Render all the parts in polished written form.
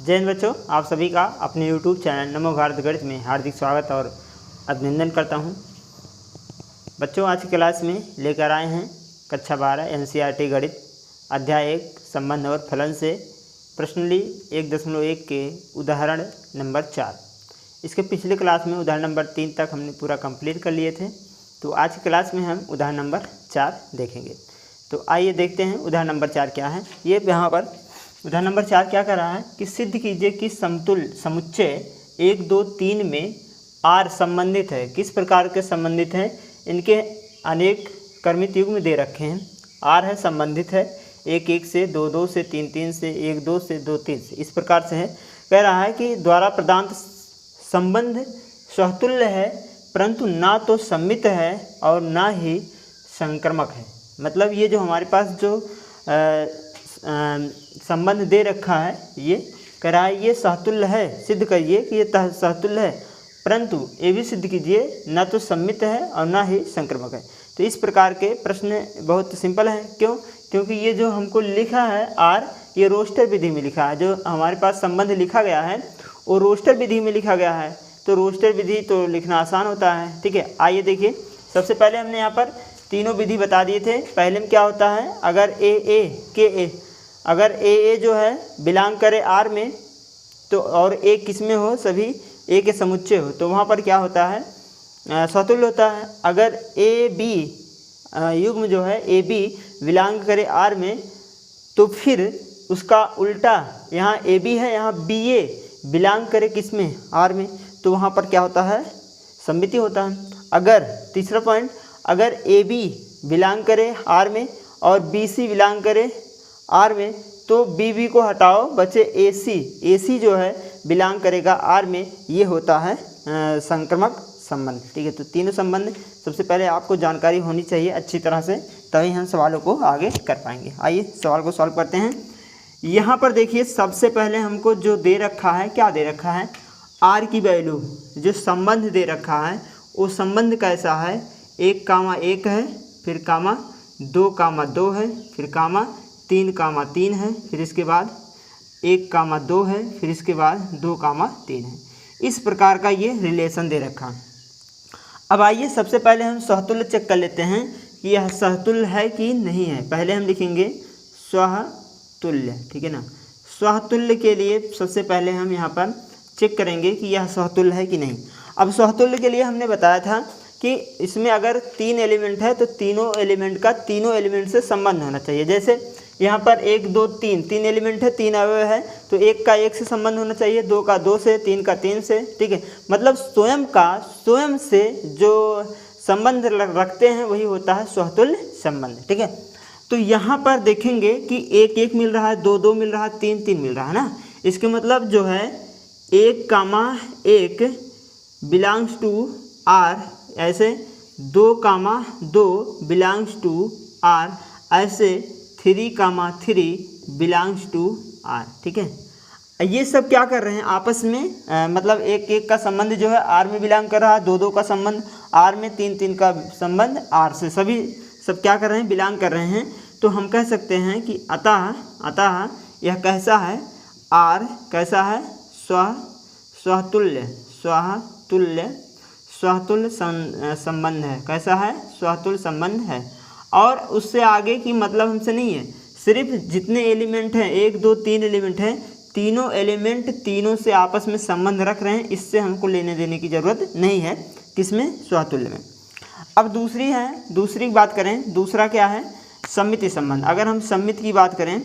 जय हिंद बच्चों, आप सभी का अपने यूट्यूब चैनल नमो भारत गणित में हार्दिक स्वागत और अभिनंदन करता हूं। बच्चों, आज की क्लास में लेकर आए हैं कक्षा 12 एनसीईआरटी गणित अध्याय 1 संबंध और फलन से प्रश्नावली 1.1 के उदाहरण नंबर 4। इसके पिछले क्लास में उदाहरण नंबर 3 तक हमने पूरा कंप्लीट कर लिए थे, तो आज की क्लास में हम उदाहरण नंबर 4 देखेंगे। तो आइए देखते हैं उदाहरण नंबर 4 क्या है। ये यहाँ पर उदाहरण नंबर 4 क्या कर रहा है कि सिद्ध कीजिए कि समतुल्य समुच्चय 1, 2, 3 में आर संबंधित है। किस प्रकार के संबंधित हैं? इनके अनेक क्रमित युग्म दे रखे हैं। आर है संबंधित है 1, 1 से 2, 2 से 3, 3 से 1, 2 से 2, 3 से, इस प्रकार से है। कह रहा है कि द्वारा प्रदान संबंध स्वतुल्य है, परंतु ना तो सम्मित है और ना ही संक्रमक है। मतलब ये जो हमारे पास जो संबंध दे रखा है, ये कह रहा है ये सहतुल्य है, सिद्ध करिए कि ये सहतुल्य है, परंतु ये भी सिद्ध कीजिए ना तो सम्मित है और ना ही संक्रमक है। तो इस प्रकार के प्रश्न बहुत सिंपल हैं। क्यों? क्योंकि ये जो हमको लिखा है आर, ये रोस्टर विधि में लिखा है। जो हमारे पास संबंध लिखा गया है वो रोस्टर विधि में लिखा गया है, तो रोस्टर विधि तो लिखना आसान होता है। ठीक है, आइए देखिए। सबसे पहले हमने यहाँ पर तीनों विधि बता दिए थे। पहले में क्या होता है, अगर अगर ए जो है बिलोंग करे आर में, तो और ए किस में हो, सभी ए के समुच्चय हो, तो वहाँ पर क्या होता है, स्वतुल्य होता है। अगर ए बी युग्म जो है ए बी बिलोंग करे आर में, तो फिर उसका उल्टा, यहाँ ए बी है, यहाँ बी ए बिलोंग करे किस में, आर में, तो वहाँ पर क्या होता है, सम्मिति होता है। अगर तीसरा पॉइंट, अगर ए बी बिलोंग करे आर में और बी सी बिलोंग करे आर में, तो बी बी को हटाओ, बचे ए सी जो है बिलोंग करेगा आर में, ये होता है संक्रमक संबंध। ठीक है, तो तीनों संबंध सबसे पहले आपको जानकारी होनी चाहिए अच्छी तरह से, तभी हम सवालों को आगे कर पाएंगे। आइए सवाल को सॉल्व करते हैं। यहाँ पर देखिए, सबसे पहले हमको जो दे रखा है, क्या दे रखा है, आर की वैल्यू, जो संबंध दे रखा है वो संबंध कैसा है, 1, है, फिर कामा 2, है, फिर कामा 3, है, फिर इसके बाद 1, 2 है, फिर इसके बाद 2, 3 है। इस प्रकार का ये रिलेशन दे रखा। अब आइए सबसे पहले हम सहतुल्य चेक कर लेते हैं कि यह सहतुल्य है कि नहीं है। पहले हम लिखेंगे स्वतुल्य। ठीक है ना, स्वतुल्य के लिए सबसे पहले हम यहाँ पर चेक करेंगे कि यह सहतुल्य है कि नहीं। अब सहतुल्य के लिए हमने बताया था कि इसमें अगर 3 एलिमेंट है तो तीनों एलिमेंट का तीनों एलिमेंट से संबंध होना चाहिए। जैसे यहाँ पर 1, 2, 3 एलिमेंट है, 3 अवयव है, तो 1 का 1 से संबंध होना चाहिए, 2 का 2 से, 3 का 3 से। ठीक है, मतलब स्वयं से जो संबंध रखते हैं वही होता है स्वतुल्य संबंध। ठीक है, तो यहाँ पर देखेंगे कि 1, 1 मिल रहा है, 2, 2 मिल रहा है, 3, 3 मिल रहा है ना। इसके मतलब जो है 1, बिलोंग्स टू आर, ऐसे 2, 2 बिलोंग्स टू आर, ऐसे 3, बिलोंग्स टू आर। ठीक है, ये सब क्या कर रहे हैं आपस में, मतलब 1, 1 का संबंध जो है आर में बिलोंग कर रहा है, 2, 2 का संबंध आर में, 3, 3 का संबंध आर से, सब क्या कर रहे हैं, बिलोंग कर रहे हैं। तो हम कह सकते हैं कि अतः यह कैसा है, आर कैसा है, स्वतुल्य संबंध है। कैसा है, स्वतुल्य संबंध है। और उससे आगे की मतलब हमसे नहीं है, सिर्फ जितने एलिमेंट हैं, 1, 2, 3 एलिमेंट हैं, तीनों एलिमेंट तीनों से आपस में संबंध रख रहे हैं, इससे हमको लेने देने की ज़रूरत नहीं है, किसमें, स्वतुल्य में। अब दूसरी बात करें, दूसरा क्या है, सम्मिति संबंध। अगर हम सम्मित की बात करें,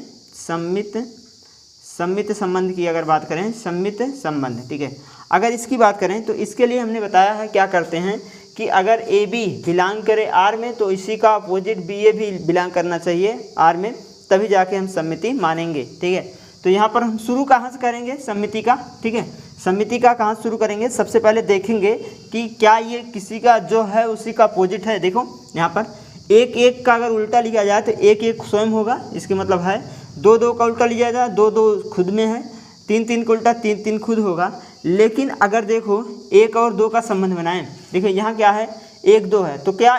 सम्मित संबंध की अगर बात करें, सम्मित संबंध, ठीक है, अगर इसकी बात करें तो इसके लिए हमने बताया है क्या करते हैं कि अगर ए बी बिलोंग करे आर में, तो इसी का अपोजिट बी ए भी बिलोंग करना चाहिए आर में, तभी जाके हम सम्मिति मानेंगे। ठीक है, तो यहाँ पर हम शुरू कहाँ से करेंगे, सम्मिति का। ठीक है, सम्मिति का कहाँ शुरू करेंगे, सबसे पहले देखेंगे कि क्या ये किसी का जो है उसी का अपोजिट है। देखो यहाँ पर 1, 1 का अगर उल्टा लिया जाए तो 1, 1 स्वयं होगा, इसके मतलब है 2, 2 का उल्टा लिया जाए, 2, 2 खुद में है, 3, 3 का उल्टा 3, 3 खुद होगा। लेकिन अगर देखो 1 और 2 का संबंध बनाएं, देखो यहाँ क्या है, 1, 2 है, तो क्या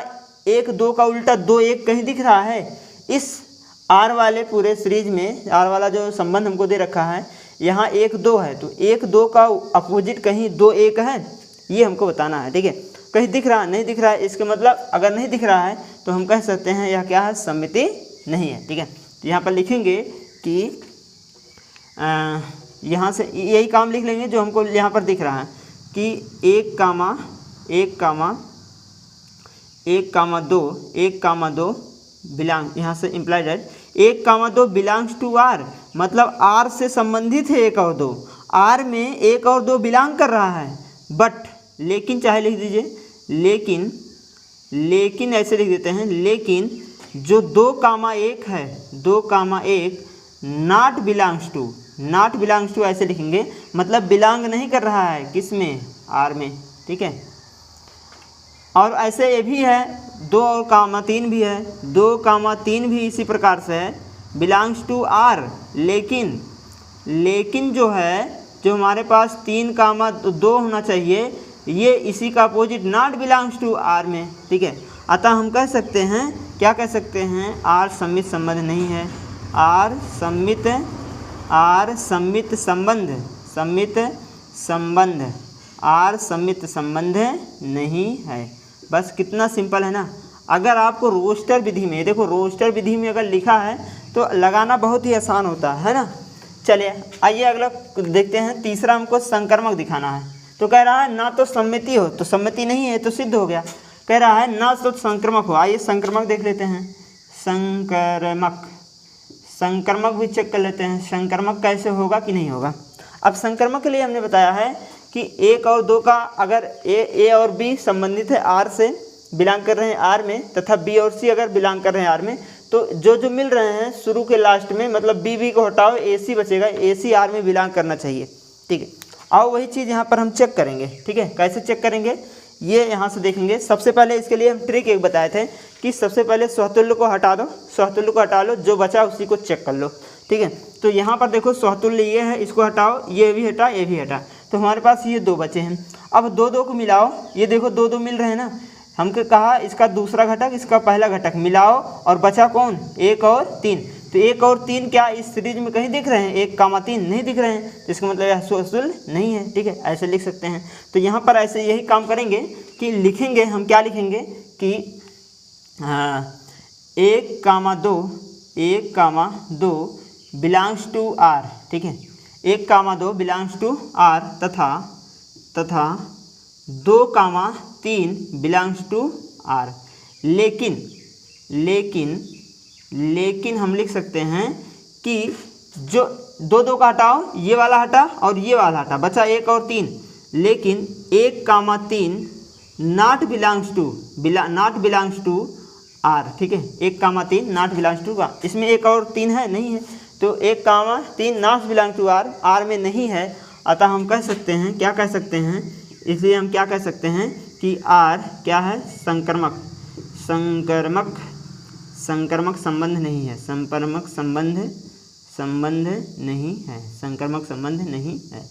1, 2 का उल्टा 2, 1 कहीं दिख रहा है? इस आर वाले पूरे सीरीज में, आर वाला जो संबंध हमको दे रखा है, यहाँ 1 2 है तो 1 2 का अपोजिट कहीं 2 1 है, ये हमको बताना है। ठीक है, कहीं दिख रहा नहीं दिख रहा है, इसका मतलब अगर नहीं दिख रहा है तो हम कह सकते हैं यह क्या है, सममिति नहीं है। ठीक है, तो यहाँ पर लिखेंगे कि यहाँ से यही काम लिख लेंगे जो हमको यहाँ पर दिख रहा है कि 1 कामा 2 बिलोंग, यहाँ से इम्प्लाइड है 1 कामा 2 बिलोंग्स टू आर, मतलब आर से संबंधित है 1 और 2, आर में 1 और 2 बिलोंग कर रहा है। बट लेकिन चाहे लिख दीजिए, लेकिन ऐसे लिख देते हैं, लेकिन जो 2 कामा 1 है, 2 कामा 1 नॉट बिलोंग्स टू ऐसे लिखेंगे, मतलब बिलोंग नहीं कर रहा है किसमें, आर में। ठीक है, और ऐसे ये भी है 2 और कामा 3 भी है, 2 कामा 3 भी इसी प्रकार से है, बिलोंग्स टू आर, लेकिन जो है जो हमारे पास 3 कामा 2 होना चाहिए, ये इसी का opposite not belongs to R में। ठीक है, अतः हम कह सकते हैं, क्या कह सकते हैं, आर सम्मित संबंध नहीं है, आर सम्मित संबंध नहीं है। बस कितना सिंपल है ना। अगर आपको रोस्टर विधि में, देखो रोस्टर विधि में अगर लिखा है तो लगाना बहुत ही आसान होता है ना। चलिए आइए अगला देखते हैं, तीसरा हमको संक्रमक दिखाना है। तो कह रहा है ना तो सम्मिति हो, तो सम्मिति नहीं है तो सिद्ध हो गया। कह रहा है ना तो संक्रमक हो, आइए संक्रमक देख लेते हैं। संक्रमक भी चेक कर लेते हैं, संक्रमक कैसे होगा कि नहीं होगा। अब संक्रमक के लिए हमने बताया है कि 1 और 2 का अगर ए और बी संबंधित है आर से, बिलोंग कर रहे हैं आर में, तथा बी और सी अगर बिलोंग कर रहे हैं आर में, तो जो मिल रहे हैं शुरू के लास्ट में, मतलब बी को हटाओ, ए सी बचेगा, ए सी आर में बिलोंग करना चाहिए। ठीक है, आओ वही चीज़ यहाँ पर हम चेक करेंगे। ठीक है, कैसे चेक करेंगे ये यहाँ से देखेंगे। सबसे पहले इसके लिए हम ट्रिक एक बताए थे कि सबसे पहले स्वतुल्य को हटा दो, स्वतुल्य को हटा लो, जो बचा उसी को चेक कर लो। ठीक है, तो यहाँ पर देखो स्वतुल्य ये है, इसको हटाओ, ये भी हटा, ये भी हटा, तो हमारे पास ये 2 बचे हैं। अब 2 को मिलाओ, ये देखो 2 मिल रहे हैं ना, हमको कहा इसका दूसरा घटक इसका पहला घटक मिलाओ, और बचा कौन, 1 और 3। तो 1 और 3 क्या इस सीरीज में कहीं दिख रहे हैं, 1 कामा 3 नहीं दिख रहे हैं, तो इसका मतलब यह स्वतुल्य नहीं है। ठीक है, ऐसे लिख सकते हैं। तो यहाँ पर ऐसे यही काम करेंगे कि लिखेंगे हम, क्या लिखेंगे कि 1 कामा 2 बिलोंग्स टू आर। ठीक है, 1 कामा 2 बिलोंग्स टू आर, तथा 2 कामा 3 बिलोंग्स टू आर। लेकिन हम लिख सकते हैं कि जो 2 का हटाओ, ये वाला हटा और ये वाला हटा, बचा 1 और 3। लेकिन 1 कामा 3 नॉट बिलोंग्स टू आर। ठीक है, 1 कामा 3 नॉट बिलोंग्स टू आर, इसमें 1 और 3 है, नहीं है, तो 1 कामा 3 नॉट बिलोंग टू आर में नहीं है। अतः हम कह सकते हैं, क्या कह सकते हैं, इसलिए हम क्या कह सकते हैं कि आर क्या है, संक्रमक संबंध नहीं है, संक्रमक संबंध नहीं है।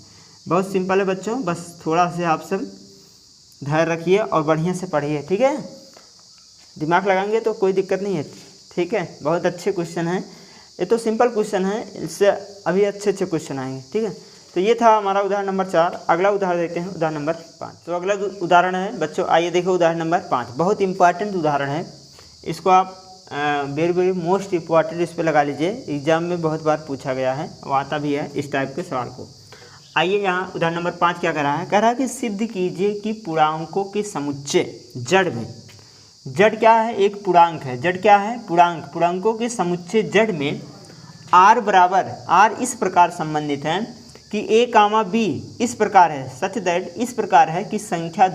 बहुत सिंपल है बच्चों, बस थोड़ा से आप सब धैर्य रखिए और बढ़िया से पढ़िए। ठीक है, दिमाग लगाएंगे तो कोई दिक्कत नहीं है। ठीक है, बहुत अच्छे क्वेश्चन हैं, ये तो सिंपल क्वेश्चन है, इससे अभी अच्छे क्वेश्चन आएंगे। ठीक है, तो ये था हमारा उदाहरण नंबर 4। अगला उदाहरण देखते हैं, उदाहरण नंबर 5। तो अगला उदाहरण है बच्चों, आइए देखो उदाहरण नंबर 5, बहुत इंपॉर्टेंट उदाहरण है। इसको आप वेरी मोस्ट इम्पॉर्टेंट इस पर लगा लीजिए, एग्जाम में बहुत बार पूछा गया है, वो आता भी है इस टाइप के सवाल को। आइए यहाँ उदाहरण नंबर 5 क्या कह रहा है, कह रहा है कि सिद्ध कीजिए कि पूर्णांकों के समुच्चय जड़ में, जड़ क्या है, एक पूर्णांक है, जड़ क्या है, पूर्णांकों के समुच्चय जड़ में आर बराबर, आर इस प्रकार संबंधित है कि ए कामा बी इस प्रकार है, सच दैट इस प्रकार है कि संख्या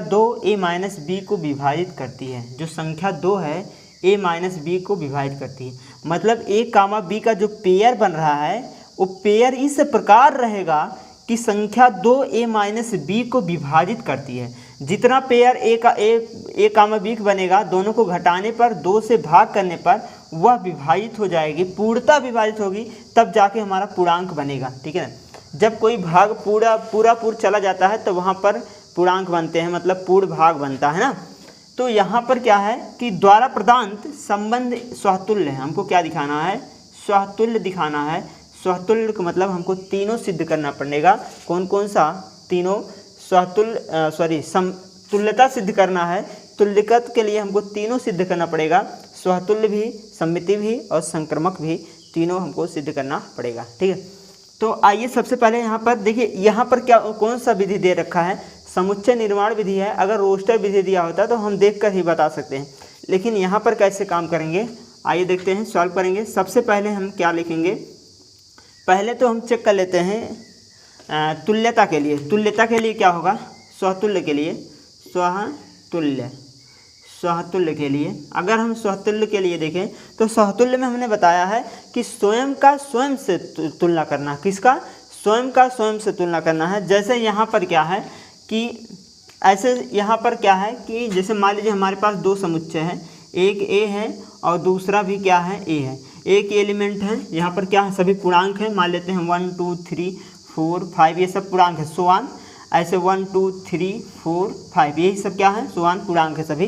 2 ए माइनस बी को विभाजित करती है। जो संख्या 2 है ए माइनस बी को विभाजित करती है, मतलब ए कामा बी का जो पेयर बन रहा है वो पेयर इस प्रकार रहेगा कि संख्या 2 ए माइनस बी को विभाजित करती है। जितना पेयर ए कामा बी बनेगा, दोनों को घटाने पर, 2 से भाग करने पर वह विभाजित हो जाएगी, पूर्णतः विभाजित होगी, तब जाके हमारा पूर्णांक बनेगा। ठीक है, जब कोई भाग पूरा चला जाता है तो वहाँ पर पूर्णांक बनते हैं, मतलब पूर्ण भाग बनता है ना। तो यहाँ पर क्या है कि द्वारा प्रदत्त संबंध स्वतुल्य है। हमको क्या दिखाना है, स्वतुल्य दिखाना है। स्वतुल्य का मतलब हमको तीनों सिद्ध करना पड़ेगा। कौन कौन सा? तीनों समतुल्यता सिद्ध करना है। तुल्यकत के लिए हमको तीनों सिद्ध करना पड़ेगा, स्वतुल्य भी, सममिति भी और संक्रमक भी, तीनों हमको सिद्ध करना पड़ेगा। ठीक है, तो आइए सबसे पहले यहाँ पर देखिए, यहाँ पर क्या कौन सा विधि दे रखा है? समुच्चय निर्माण विधि है। अगर रोस्टर विधि दिया होता तो हम देख कर ही बता सकते हैं, लेकिन यहाँ पर कैसे काम करेंगे आइए देखते हैं, सॉल्व करेंगे। सबसे पहले हम क्या लिखेंगे? पहले तो हम चेक कर लेते हैं तुल्यता के लिए। तुल्यता के लिए क्या होगा? स्वतुल्य के लिए, स्वतुल्य के लिए अगर हम स्वतुल्य के लिए देखें तो स्वतुल्य में हमने बताया है कि स्वयं का स्वयं से तुलना करना। किसका? स्वयं का स्वयं से तुलना करना है। जैसे यहाँ पर क्या है कि ऐसे यहाँ पर क्या है कि जैसे मान लीजिए हमारे पास दो समुच्चय हैं, एक ए है और दूसरा भी क्या है? ए है। एक एलिमेंट है, यहाँ पर क्या है? सभी पूर्णांक हैं। मान लेते हैं 1 2 3 4 5 ये सब पूर्णांक है, सोआन ऐसे 1 2 3 4 5 यही सब क्या है? सोआन पूर्णांक है सभी।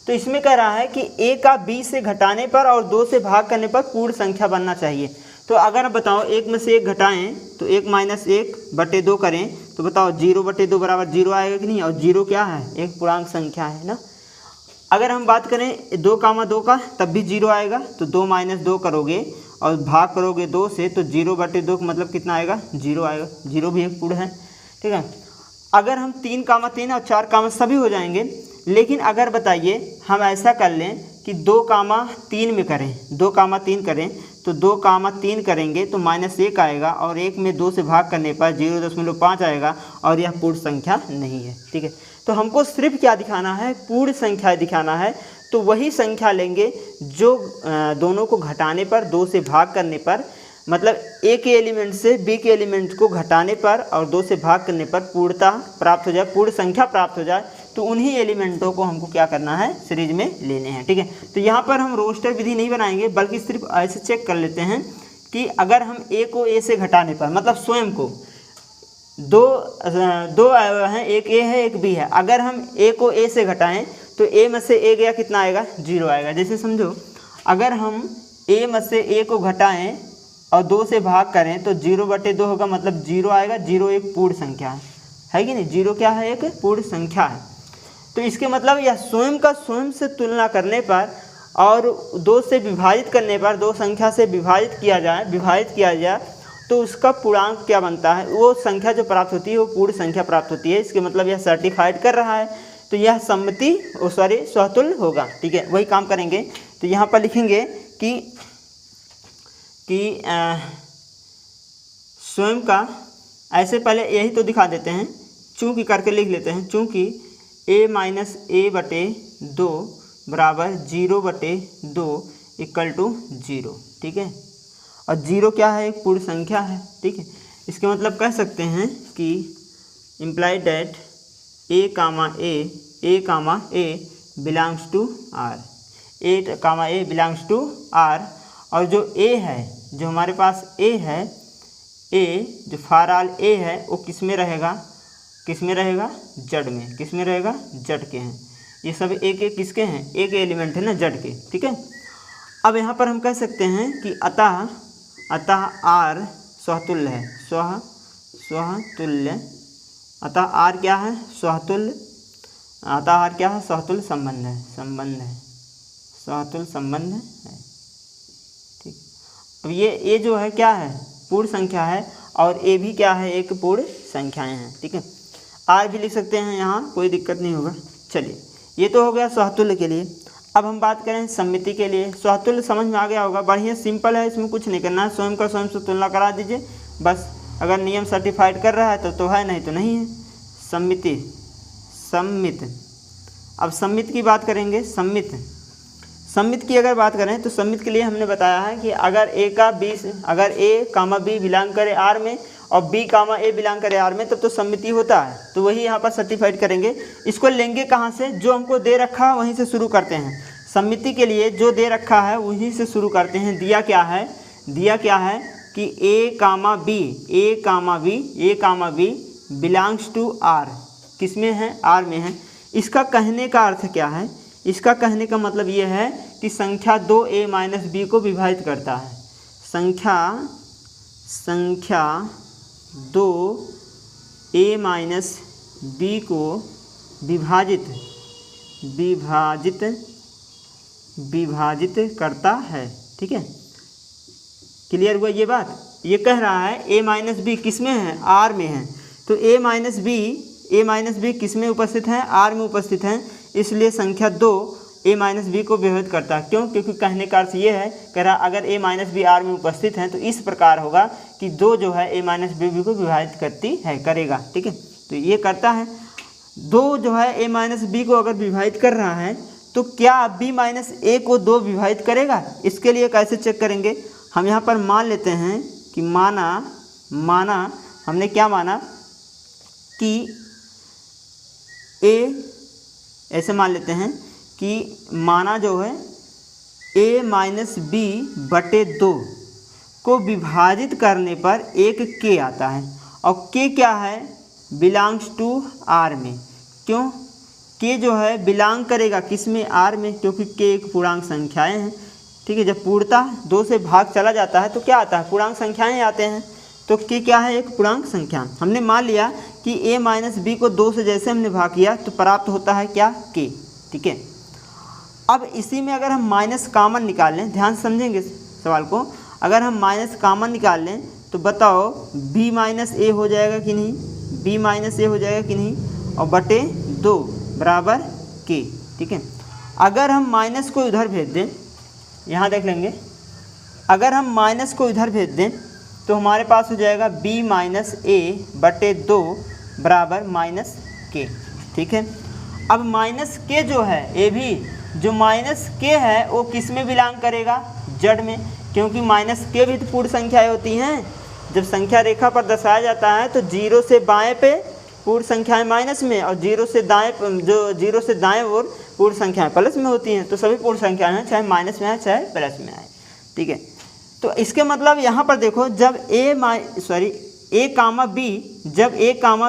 तो इसमें कह रहा है कि ए का बी से घटाने पर और 2 से भाग करने पर पूर्ण संख्या बनना चाहिए। तो अगर बताओ एक में से एक घटाएं तो 1 - 1/2 करें तो बताओ 0/2 बराबर 0 आएगा कि नहीं? और 0 क्या है? एक पूर्णांक संख्या है ना। अगर हम बात करें 2, 2 का तब भी 0 आएगा। तो 2 - 2 करोगे और भाग करोगे 2 से तो 0/2 का मतलब कितना आएगा? 0 आएगा। 0 भी एक पूर्ण है। ठीक है, अगर हम 3, 3 और 4 सभी हो जाएंगे, लेकिन अगर बताइए हम ऐसा कर लें कि 2, 3 में करें, 2, 3 करें तो 2, 3 करेंगे तो -1 आएगा और 1 में 2 से भाग करने पर 0.5 आएगा और यह पूर्ण संख्या नहीं है। ठीक है, तो हमको सिर्फ क्या दिखाना है? पूर्ण संख्या दिखाना है। तो वही संख्या लेंगे जो दोनों को घटाने पर, 2 से भाग करने पर, मतलब ए के एलिमेंट से बी के एलिमेंट को घटाने पर और 2 से भाग करने पर पूर्णता प्राप्त हो जाए, पूर्ण संख्या प्राप्त हो जाए, तो उन्हीं एलिमेंटों को हमको क्या करना है? सीरीज में लेने हैं। ठीक है, तो यहाँ पर हम रोस्टर विधि नहीं बनाएंगे, बल्कि सिर्फ ऐसे चेक कर लेते हैं कि अगर हम ए को ए से घटाने पर, मतलब स्वयं को, दो हैं, एक ए है एक बी है, अगर हम ए को ए से घटाएं तो ए में से ए गया कितना आएगा? 0 आएगा। जैसे समझो, अगर हम ए में से ए को घटाएं और 2 से भाग करें तो 0/2 होगा, मतलब 0 आएगा। 0 एक पूर्ण संख्या है कि नहीं? 0 क्या है? एक पूर्ण संख्या है। तो इसके मतलब यह स्वयं का स्वयं से तुलना करने पर और 2 से विभाजित करने पर, 2 संख्या से विभाजित किया जाए तो उसका पूर्णांक क्या बनता है? वो संख्या जो प्राप्त होती है वो पूर्ण संख्या प्राप्त होती है। इसके मतलब यह सर्टिफाइड कर रहा है, तो यह स्वतुल्य होगा। ठीक है, वही काम करेंगे। तो यहाँ पर लिखेंगे कि स्वयं का, ऐसे पहले यही तो दिखा देते हैं, चूँकि करके लिख लेते हैं, चूँकि a - a/2 बराबर 0/2 = 0। ठीक है, और 0 क्या है? एक पूर्ण संख्या है। ठीक है, इसके मतलब कह सकते हैं कि implied that a, belongs to R, a belongs to R। और जो a है, जो हमारे पास a है, a जो फॉर ऑल a है वो किस में रहेगा? जड़ में। किस में रहेगा? जड़ के हैं। ये सब एक किसके हैं? एक एलिमेंट है ना, जड़ के। ठीक है, अब यहाँ पर हम कह सकते हैं कि अतः R स्वतुल्य है, स्वतुल्य। अतः R क्या है? स्वतुल्य। अतः R क्या है? स्वतुल्य संबंध है, स्वतुल्य संबंध है। ठीक, अब ये जो है क्या है? पूर्ण संख्या है, और ए भी क्या है? एक पूर्ण संख्याएं हैं। ठीक है, आर भी लिख सकते हैं यहाँ, कोई दिक्कत नहीं होगा। चलिए, ये तो हो गया स्वतुल्य के लिए। अब हम बात करें सममिति के लिए। स्वतुल्य समझ में आ गया होगा, बढ़िया सिंपल है, इसमें कुछ नहीं करना है, स्वयं का स्वयं से तुलना करा दीजिए बस। अगर नियम सर्टिफाइड कर रहा है तो है, नहीं तो नहीं है। सम्मित। अब सम्मित की बात करेंगे। सम्मित की अगर बात करें तो सम्मित के लिए हमने बताया है कि अगर अगर ए, बी बिलोंग करे आर में और बी, ए बिलोंग करे आर में, तब तो सम्मिति होता है। तो वही यहाँ पर सर्टिफाइड करेंगे। इसको लेंगे कहाँ से? जो हमको दे रखा है वहीं से शुरू करते हैं। सम्मिति के लिए जो दे रखा है वहीं से शुरू करते हैं। दिया क्या है कि ए, बी बिलोंग्स टू आर। किस में है? आर में है। इसका कहने का अर्थ क्या है? इसका कहने का मतलब ये है कि संख्या 2a - b को विभाजित करता है। संख्या संख्या 2 a माइनस b को विभाजित करता है। ठीक है, क्लियर हुआ ये बात। ये कह रहा है a माइनस बी किस में है, r में है। तो a माइनस बी किस में उपस्थित है, r में उपस्थित है, इसलिए संख्या 2 a माइनस बी को विभाजित करता है। क्यों? क्योंकि कहने का अर्थ ये है, कह रहा अगर a माइनस बी r में उपस्थित है तो इस प्रकार होगा कि 2 जो है a माइनस बी को विभाजित करेगा। ठीक है, तो ये करता है। 2 जो है a माइनस बी को अगर विभाजित कर रहा है तो क्या b माइनस a को 2 विभाजित करेगा? इसके लिए कैसे चेक करेंगे? हम यहाँ पर मान लेते हैं कि माना हमने क्या माना कि a, ऐसे मान लेते हैं कि माना जो है a माइनस बी बटे 2 को विभाजित करने पर एक k आता है, और k क्या है, बिलोंग्स टू r में। क्यों? k जो है बिलोंग करेगा किस में, r में, क्योंकि k एक पूर्णांक संख्याएं हैं। ठीक है, जब पूर्णतः 2 से भाग चला जाता है तो क्या आता है, पूर्णांक संख्याएं आते हैं। तो k क्या है, एक पूर्णांक संख्या। हमने मान लिया कि a माइनस बी को 2 से जैसे हमने भाग किया तो प्राप्त होता है क्या, k। ठीक है, अब इसी में अगर हम माइनस कॉमन निकाल लें, ध्यान से समझेंगे सवाल को, अगर हम माइनस कॉमन निकाल लें तो बताओ b माइनस ए हो जाएगा कि नहीं, b माइनस ए हो जाएगा कि नहीं, और बटे 2 बराबर k। ठीक है, अगर हम माइनस को इधर भेज दें, यहाँ देख लेंगे, अगर हम माइनस को इधर भेज दें तो हमारे पास हो जाएगा b माइनस ए बटे 2 बराबर माइनस k। ठीक है, अब माइनस k जो है, ए भी जो माइनस k है वो किस में बिलोंग करेगा, जड़ में, क्योंकि माइनस k भी तो पूर्ण संख्याएं होती हैं। जब संख्या रेखा पर दर्शाया जाता है तो 0 से बाएं पे पूर्ण संख्याएं माइनस में, और 0 से दाएं ओर पूर्ण संख्याएं प्लस में होती हैं। तो सभी पूर्ण संख्याएं हैं, चाहे माइनस में आए चाहे प्लस में आए। ठीक है, तो इसके मतलब यहाँ पर देखो, जब a कामा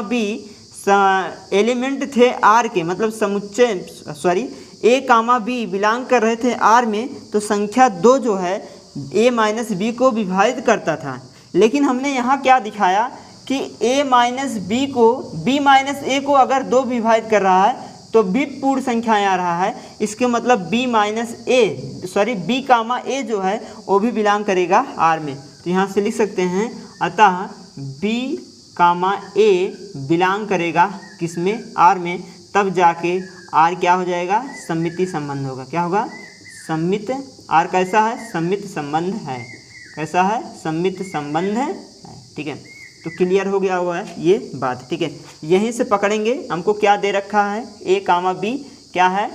b एलिमेंट थे r के, मतलब समुच्चय a कामा b बिलोंग कर रहे थे r में, तो संख्या 2 जो है a माइनस बी को विभाजित करता था। लेकिन हमने यहाँ क्या दिखाया कि a माइनस बी को b माइनस ए को अगर 2 विभाजित कर रहा है तो b पूर्ण संख्याएं आ रहा है। इसके मतलब b कामा a जो है वो भी बिलोंग करेगा r में। तो यहाँ से लिख सकते हैं, अतः b कामा a बिलोंग करेगा किस में, r में, तब जाके r क्या हो जाएगा, सममिति संबंध होगा। क्या होगा, सममित। r कैसा है, सममित संबंध है। कैसा है, सममित संबंध है। ठीक है, तो क्लियर हो गया हुआ है ये बात। ठीक है, यहीं से पकड़ेंगे, हमको क्या दे रखा है, a कामा b क्या है,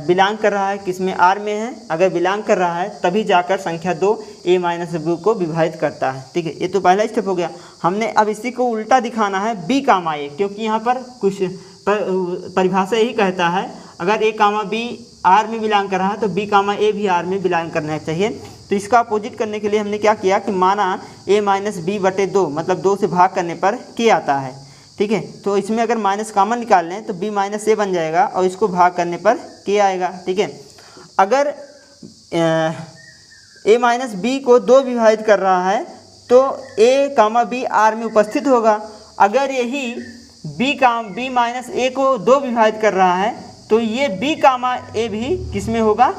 बिलोंग कर रहा है किस में, r में है। अगर बिलोंग कर रहा है तभी जाकर संख्या 2 a माइनस बी को विभाजित करता है। ठीक है, ये तो पहला स्टेप हो गया। हमने अब इसी को उल्टा दिखाना है, b कामा a, क्योंकि यहाँ पर कुछ परिभाषा यही कहता है, अगर a कामा b r में बिलोंग कर रहा है तो b कामा a भी r में बिलोंग करना चाहिए। तो इसका अपोजिट करने के लिए हमने क्या किया कि माना a माइनस बी बटे 2, मतलब 2 से भाग करने पर k आता है। ठीक है, तो इसमें अगर माइनस कॉमन निकाल लें तो b माइनस ए बन जाएगा, और इसको भाग करने पर k आएगा। ठीक है, अगर a माइनस बी को 2 विभाजित कर रहा है तो a कामा b r में उपस्थित होगा। अगर यही b माइनस ए को 2 विभाजित कर रहा है तो ये b कामा a भी किस में होगा,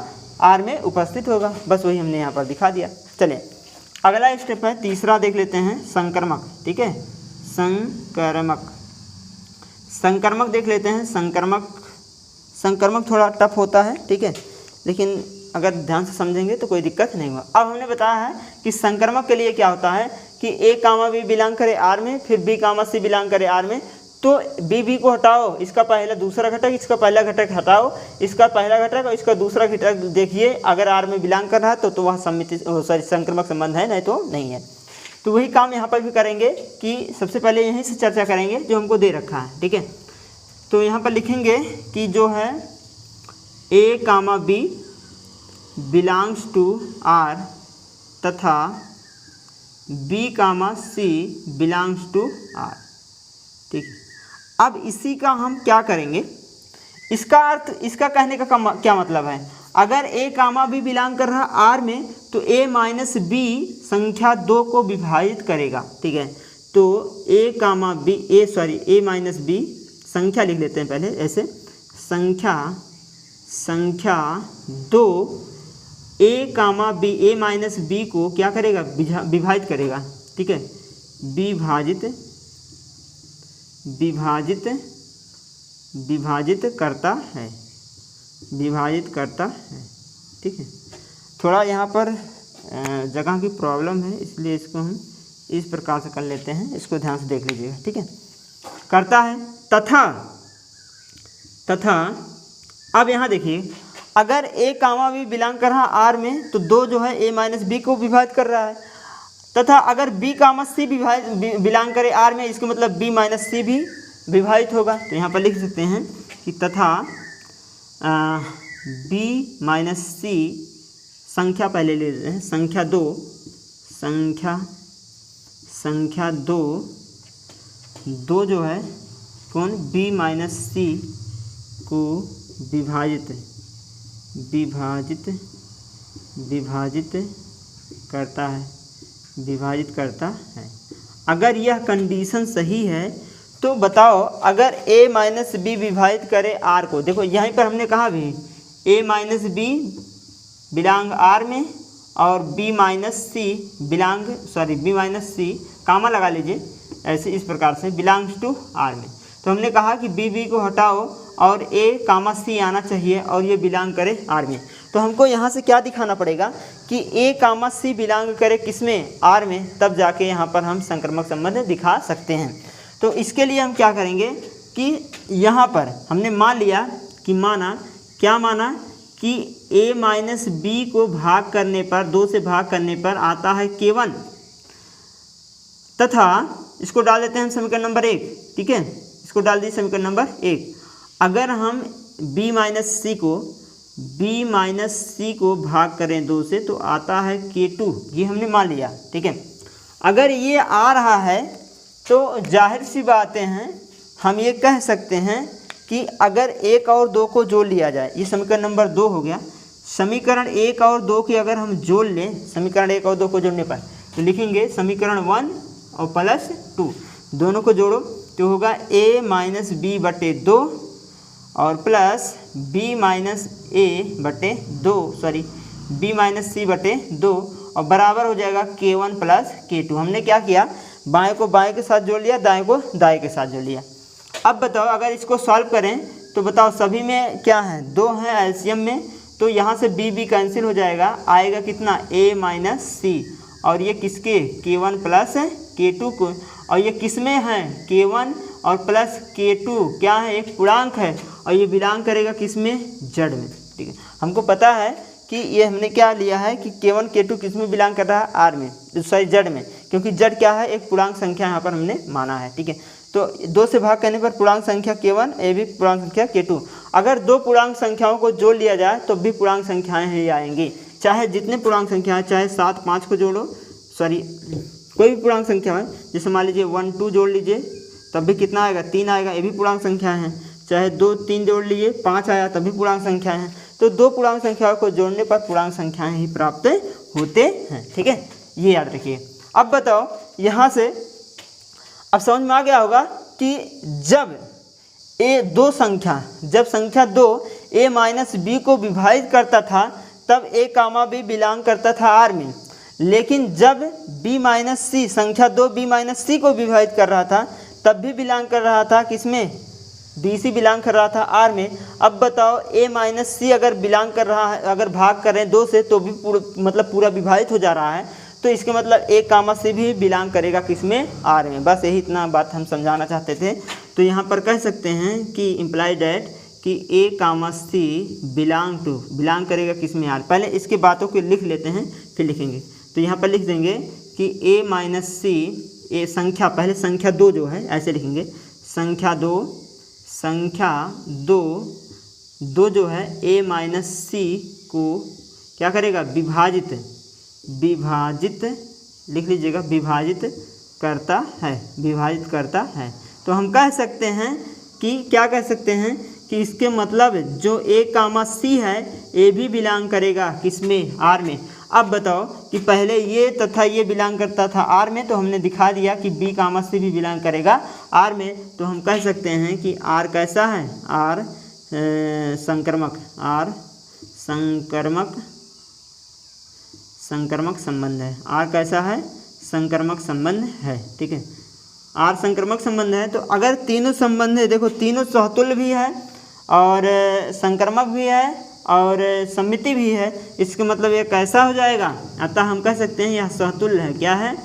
r में उपस्थित होगा। बस वही हमने यहाँ पर दिखा दिया। चलिए अगला स्टेप है, तीसरा देख लेते हैं, संक्रमक। ठीक है, संक्रमक देख लेते हैं। संक्रमक थोड़ा टफ होता है। ठीक है, लेकिन अगर ध्यान से समझेंगे तो कोई दिक्कत नहीं होगा। अब हमने बताया है कि संक्रमक के लिए क्या होता है कि a कामा b बिलोंग करे r में, फिर b कामा c बिलोंग करे r में। तो b को हटाओ, इसका पहला दूसरा घटक, इसका पहला घटक हटाओ, इसका पहला घटक और इसका दूसरा घटक देखिए, अगर r में बिलोंग कर रहा है तो वह संक्रमक संबंध है, नहीं तो नहीं है। तो वही काम यहाँ पर भी करेंगे कि सबसे पहले यहीं से चर्चा करेंगे जो हमको दे रखा है। ठीक है, तो यहाँ पर लिखेंगे कि जो है a comma b belongs to r तथा b comma c belongs to r। ठीक है, अब इसी का हम क्या करेंगे, इसका अर्थ, इसका कहने का क्या मतलब है, अगर a कामा b बिलोंग कर रहा आर में तो a माइनस बी संख्या 2 को विभाजित करेगा, ठीक है। तो a माइनस बी संख्या लिख लेते हैं पहले ऐसे, संख्या 2 a comma b, a minus B को क्या करेगा, विभाजित करेगा, ठीक है। विभाजित करता है, ठीक है। थोड़ा यहाँ पर जगह की प्रॉब्लम है, इसलिए इसको हम इस प्रकार से कर लेते हैं, इसको ध्यान से देख लीजिएगा, ठीक है। करता है तथा अब यहाँ देखिए, अगर a कामा b बिलोंग कर रहा आर में तो 2 जो है a माइनस बी को विभाजित कर रहा है, तथा अगर b कामा c बिलोंग करे आर में, इसका मतलब b माइनस सी भी विभाजित होगा। तो यहाँ पर लिख सकते हैं कि तथा b माइनस सी संख्या पहले ले लेते हैं, संख्या 2 जो है कौन, b माइनस सी को विभाजित करता है। अगर यह कंडीशन सही है तो बताओ, अगर a माइनस बी विभाजित करे r को, देखो यहीं पर हमने कहा भी a minus B belong r में और b माइनस सी कामा लगा लीजिए ऐसे, इस प्रकार से बिलोंग्स टू r में। तो हमने कहा कि b को हटाओ और a कामा c आना चाहिए और ये बिलोंग करे r में। तो हमको यहाँ से क्या दिखाना पड़ेगा कि a कामा c बिलोंग करे किस में, r में, तब जाके यहाँ पर हम संक्रामक संबंध दिखा सकते हैं। तो इसके लिए हम क्या करेंगे कि यहाँ पर हमने मान लिया कि क्या माना कि a माइनस बी को भाग करने पर, 2 से भाग करने पर आता है k1, तथा इसको डाल देते हैं हम समीकरण नंबर 1, ठीक है। इसको डाल दीजिए समीकरण नंबर 1। अगर हम b माइनस सी को भाग करें 2 से तो आता है k2, ये हमने मान लिया, ठीक है। अगर ये आ रहा है तो जाहिर सी बातें हैं, हम ये कह सकते हैं कि अगर 1 और 2 को जोड़ लिया जाए, ये समीकरण नंबर 2 हो गया। समीकरण 1 और 2 की अगर हम जोड़ लें, समीकरण 1 और 2 को जोड़ने पर तो लिखेंगे समीकरण 1 और प्लस 2, दोनों को जोड़ो तो होगा a माइनस बी बटे 2 और प्लस b माइनस सी बटे 2 और बराबर हो जाएगा k1 प्लस k2। हमने क्या किया, बाएं को बाएं के साथ जोड़ लिया, दाएं को दाएं के साथ जोड़ लिया। अब बताओ, अगर इसको सॉल्व करें तो बताओ सभी में क्या है, 2 है एलसीएम में, तो यहाँ से b कैंसिल हो जाएगा, आएगा कितना a माइनस सी, और ये किसके k1 प्लस k2 को, और ये किस में है k1 और प्लस k2 क्या है, एक पूर्णांक है और ये बिलोंग करेगा किस में, जड़ में, ठीक है। हमको पता है कि ये हमने क्या लिया है कि k1 k2 किस में बिलोंग कर रहा है, r में, सॉरी जड़ में, क्योंकि जड़ क्या है, एक पूर्णांक संख्या यहाँ पर हमने माना है, ठीक है। तो 2 से भाग करने पर पूर्णांक संख्या k1, ये भी पूर्णांक संख्या k2। अगर 2 पूर्णांक संख्याओं को जोड़ लिया जाए तो भी पूर्णांक संख्याएं ही आएंगी, चाहे जितने पूर्णांक संख्याएं, चाहे 7 5 को जोड़ो, सॉरी कोई भी पूर्णांक संख्या है, जैसे मान लीजिए 1 2 जोड़ लीजिए तब भी कितना आएगा, 3 आएगा, ये भी पूर्णांक संख्या है। चाहे 2 3 जोड़ लीजिए 5 आया तब भी पूर्णांक संख्या है। तो 2 पूर्णांक संख्याओं को जोड़ने पर पूर्णांक संख्याएं ही प्राप्त होते हैं, ठीक है, ये याद रखिए। अब बताओ यहाँ से, अब समझ में आ गया होगा कि जब संख्या 2 a माइनस बी को विभाजित करता था तब a कामा b बिलोंग करता था r में, लेकिन जब b माइनस सी, संख्या 2 b माइनस सी को विभाजित कर रहा था तब भी बिलोंग कर रहा था किसमें, BC बिलोंग कर रहा था R में। अब बताओ a माइनस सी अगर बिलोंग कर रहा है, अगर भाग कर रहे हैं 2 से तो भी पूरा विभाजित हो जा रहा है, तो इसके मतलब a कामा सी भी बिलोंग करेगा किसमें, R में। बस यही इतना बात हम समझाना चाहते थे। तो यहाँ पर कह सकते हैं कि इम्प्लाई डैट कि a कामा सी बिलोंग करेगा किसमें, R। पहले इसके बातों को लिख लेते हैं फिर लिखेंगे। तो यहाँ पर लिख देंगे कि a माइनस सी, ए संख्या, पहले संख्या 2 जो है ऐसे लिखेंगे, संख्या 2 जो है a माइनस सी को क्या करेगा, विभाजित लिख लीजिएगा, विभाजित करता है। तो हम कह सकते हैं कि क्या कह सकते हैं कि इसके मतलब जो ए कामा सी है ए भी बिलोंग करेगा किसमें, आर में। अब बताओ कि पहले ये तथा ये बिलोंग करता था आर में, तो हमने दिखा दिया कि बी कामा सी भी बिलोंग करेगा आर में। तो हम कह सकते हैं कि आर कैसा है, आर संक्रमक, आर संक्रमक संबंध है। आर कैसा है, संक्रमक संबंध है। ठीक है, आर संक्रमक संबंध है। तो अगर तीनों संबंध है, देखो तीनों सहतुल्य भी है और संक्रमक भी है और सममिति भी है, इसका मतलब ये कैसा हो जाएगा, अतः हम कह सकते हैं यह सहतुल्य है। क्या है,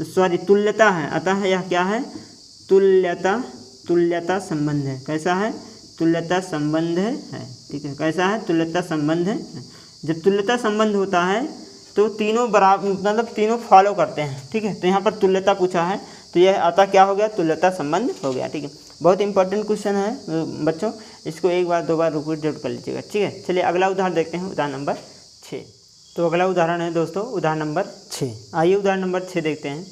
सॉरी तुल्यता है। अतः यह क्या है, तुल्यता संबंध है। कैसा है, तुल्यता संबंध है। ठीक है, कैसा है, तुल्यता संबंध है। जब तुल्यता संबंध होता है तो तीनों बराबर, मतलब तीनों फॉलो करते हैं। ठीक है, तो यहाँ पर तुल्यता पूछा है, तो यह अतः क्या हो गया, तुल्यता संबंध हो गया। ठीक है, बहुत इंपॉर्टेंट क्वेश्चन है बच्चों, इसको एक बार दो बार रिपीट जरूर कर लीजिएगा। ठीक है, चलिए अगला उदाहरण देखते हैं, उदाहरण नंबर 6। तो अगला उदाहरण है दोस्तों उदाहरण नंबर 6। आइए उदाहरण नंबर 6 देखते हैं।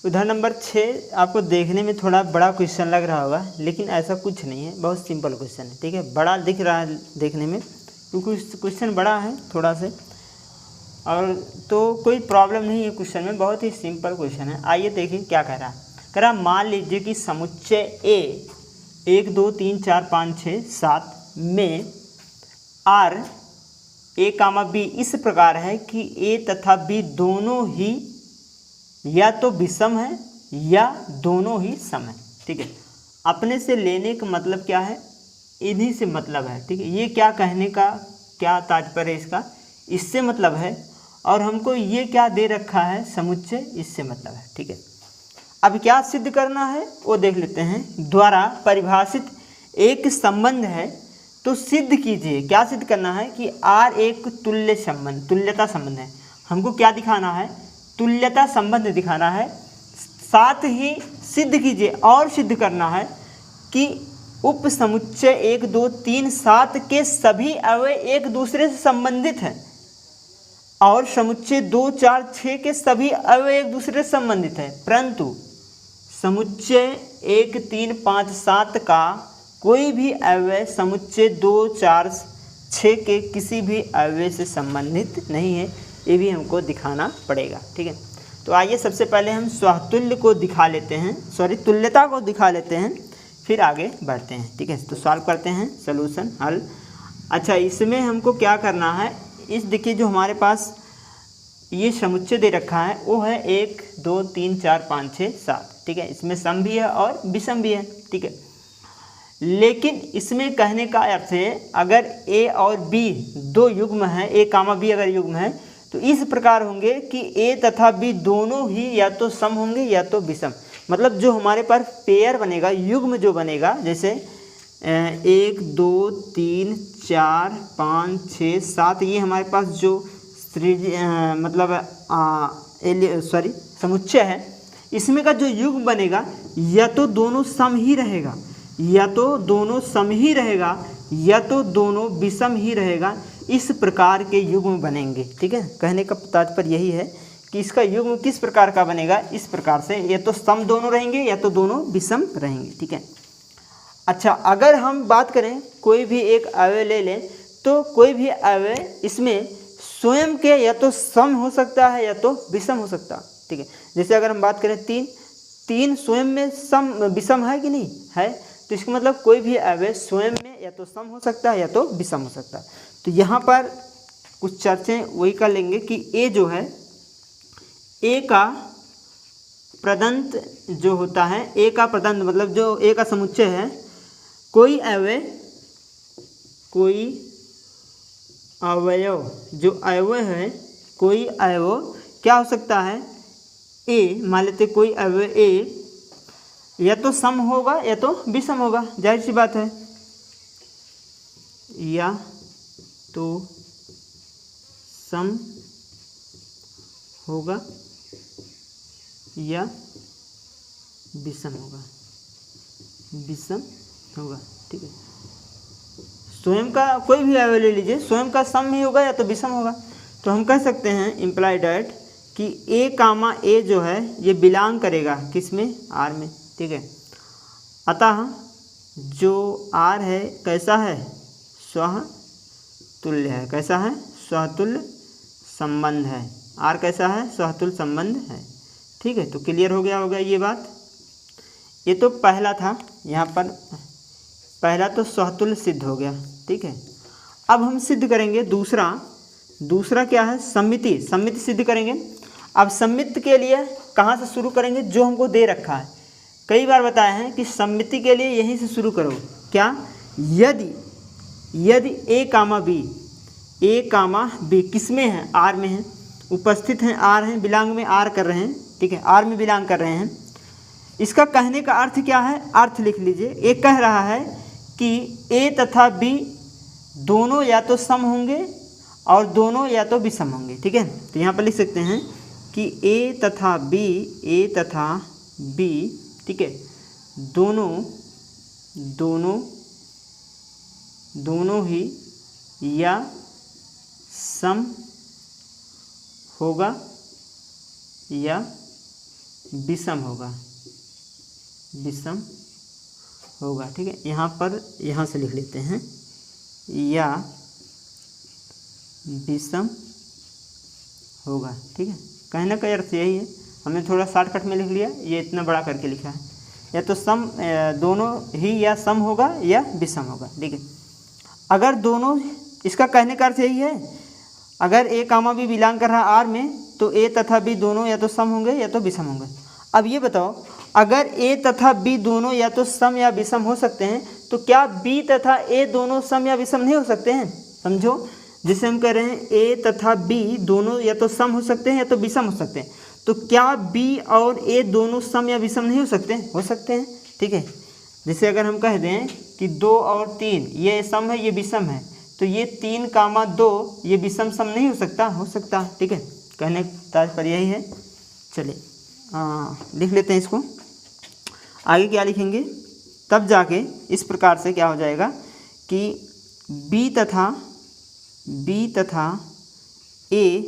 उदाहरण नंबर 6 आपको देखने में थोड़ा बड़ा क्वेश्चन लग रहा होगा, लेकिन ऐसा कुछ नहीं है, बहुत सिंपल क्वेश्चन है। ठीक है, बड़ा दिख रहा है देखने में क्योंकि क्वेश्चन बड़ा है थोड़ा से, और तो कोई प्रॉब्लम नहीं है क्वेश्चन में, बहुत ही सिंपल क्वेश्चन है। आइए देखिए क्या कह रहा है। कह रहा मान लीजिए कि समुच्चय ए 1 2 3 4 5 6 7 में आर ए कामा बी इस प्रकार है कि ए तथा बी दोनों ही या तो विषम है या दोनों ही सम है। ठीक है, अपने से लेने का मतलब क्या है, इन्हीं से मतलब है। ठीक है, ये क्या कहने का क्या तात्पर्य है इसका, इससे मतलब है, और हमको ये क्या दे रखा है, समुच्चय, इससे मतलब है। ठीक है, अब क्या सिद्ध करना है वो देख लेते हैं। द्वारा परिभाषित एक संबंध है तो सिद्ध कीजिए। क्या सिद्ध करना है कि आर एक तुल्यता संबंध है। हमको क्या दिखाना है, तुल्यता संबंध दिखाना है। साथ ही सिद्ध कीजिए और सिद्ध करना है कि उप समुच्चय 1 2 3 7 के सभी अवयव एक दूसरे से संबंधित हैं और समुच्चय 2 4 6 के सभी अवयव एक दूसरे से संबंधित है, परंतु समुच्चय 1 3 5 7 का कोई भी अवयव समुच्चय 2 4 6 के किसी भी अवयव से संबंधित नहीं है। ये भी हमको दिखाना पड़ेगा। ठीक है, तो आइए सबसे पहले हम स्वतुल्य को दिखा लेते हैं, सॉरी तुल्यता को दिखा लेते हैं, फिर आगे बढ़ते हैं। ठीक है, तो सॉल्व करते हैं, सॉल्यूशन हल। अच्छा, इसमें हमको क्या करना है, इस देखिए जो हमारे पास ये समुच्चय दे रखा है वो है 1 2 3 4 5 6 7। ठीक है, इसमें सम भी है और विषम भी है। ठीक है, लेकिन इसमें कहने का अर्थ है अगर ए और बी दो युग्म है, ए कामा बी अगर युग्म है तो इस प्रकार होंगे कि ए तथा बी दोनों ही या तो सम होंगे या तो विषम। मतलब जो हमारे पास पेयर बनेगा, युग्म जो बनेगा, जैसे 1 2 3 4 5 6 7, ये हमारे पास जो मतलब समुच्चय है, इसमें का जो युग्म बनेगा या तो दोनों सम ही रहेगा या तो दोनों सम ही रहेगा या तो दोनों विषम ही रहेगा। इस प्रकार के युग्म बनेंगे। ठीक है, कहने का तात्पर्य यही है कि इसका युग्म किस प्रकार का बनेगा, इस प्रकार से, या तो सम दोनों रहेंगे या तो दोनों विषम रहेंगे। ठीक है, अच्छा अगर हम बात करें कोई भी एक अवयव ले लें तो कोई भी अवयव इसमें स्वयं के या तो सम हो सकता है या तो विषम हो सकता है। ठीक है, जैसे अगर हम बात करें 3 स्वयं में सम विषम है कि नहीं है, तो इसका मतलब कोई भी अवयव स्वयं में या तो सम हो सकता है या तो विषम हो सकता है। तो यहाँ पर कुछ चर्चाएं वही कर लेंगे कि ए जो है, ए का प्रदंत जो होता है, ए का प्रदंत मतलब जो ए का समुच्चय है, कोई अवयव जो अवयव है, कोई अवयव क्या हो सकता है, ए मान लेते कोई अवयव ए या तो सम होगा या तो विषम होगा, जाहिर सी बात है, या तो सम होगा या विषम होगा, ठीक है, स्वयं का कोई भी अवयव ले लीजिए, स्वयं का सम ही होगा या तो विषम होगा। तो हम कह सकते हैं इम्प्लाई डैट कि ए कामा ए जो है ये बिलोंग करेगा किस में, आर में। ठीक है, अतः जो आर है कैसा है, स्वतुल्य है। कैसा है, स्वतुल्य संबंध है। आर कैसा है, स्वतुल्य संबंध है। ठीक है, तो क्लियर हो गया होगा ये बात। ये तो पहला था, यहाँ पर पहला तो स्वतुल्य सिद्ध हो गया। ठीक है, अब हम सिद्ध करेंगे दूसरा क्या है, सम्मिति सिद्ध करेंगे। अब सम्मिति के लिए कहाँ से शुरू करेंगे, जो हमको दे रखा है। कई बार बताया है कि सम्मिति के लिए यहीं से शुरू करो। क्या, यदि ए कामा बी किस में है, आर में है, उपस्थित हैं, आर हैं, बिलोंग में आर कर रहे हैं। ठीक है, आर में बिलोंग कर रहे हैं। इसका कहने का अर्थ क्या है, अर्थ लिख लीजिए। एक कह रहा है कि ए तथा बी दोनों या तो सम होंगे और दोनों या तो विषम होंगे। ठीक है, तो यहाँ पर लिख सकते हैं कि ए तथा बी, ठीक है, दोनों ही या सम होगा या विषम होगा। ठीक है, यहाँ से लिख लेते हैं, या विषम होगा। ठीक है, कहने का अर्थ यही है। हमने थोड़ा शॉर्टकट में लिख लिया, ये इतना बड़ा करके लिखा है। या तो सम, दोनों ही या सम होगा या विषम होगा। ठीक है, अगर दोनों, इसका कहने का अर्थ यही है, अगर ए कामा बी बिलोंग कर रहा आर में, तो ए तथा बी दोनों या तो सम होंगे या तो विषम होंगे। अब ये बताओ, अगर ए तथा बी दोनों या तो सम या विषम हो सकते हैं, तो क्या बी तथा ए दोनों सम या विषम नहीं हो सकते हैं? समझो, जिसे हम कह रहे हैं ए तथा बी दोनों या तो सम हो सकते हैं या तो विषम हो सकते हैं, तो क्या बी और ए दोनों सम या विषम नहीं हो सकते? हो सकते हैं। ठीक है, जैसे अगर हम कह दें कि 2 और 3 ये सम है, ये विषम है, तो ये 3 कामा 2 ये विषम सम नहीं हो सकता? हो सकता। ठीक है, कहने का तात्पर्य यही है। चलिए लिख लेते हैं इसको। आगे क्या लिखेंगे, तब जाके इस प्रकार से क्या हो जाएगा कि बी तथा ए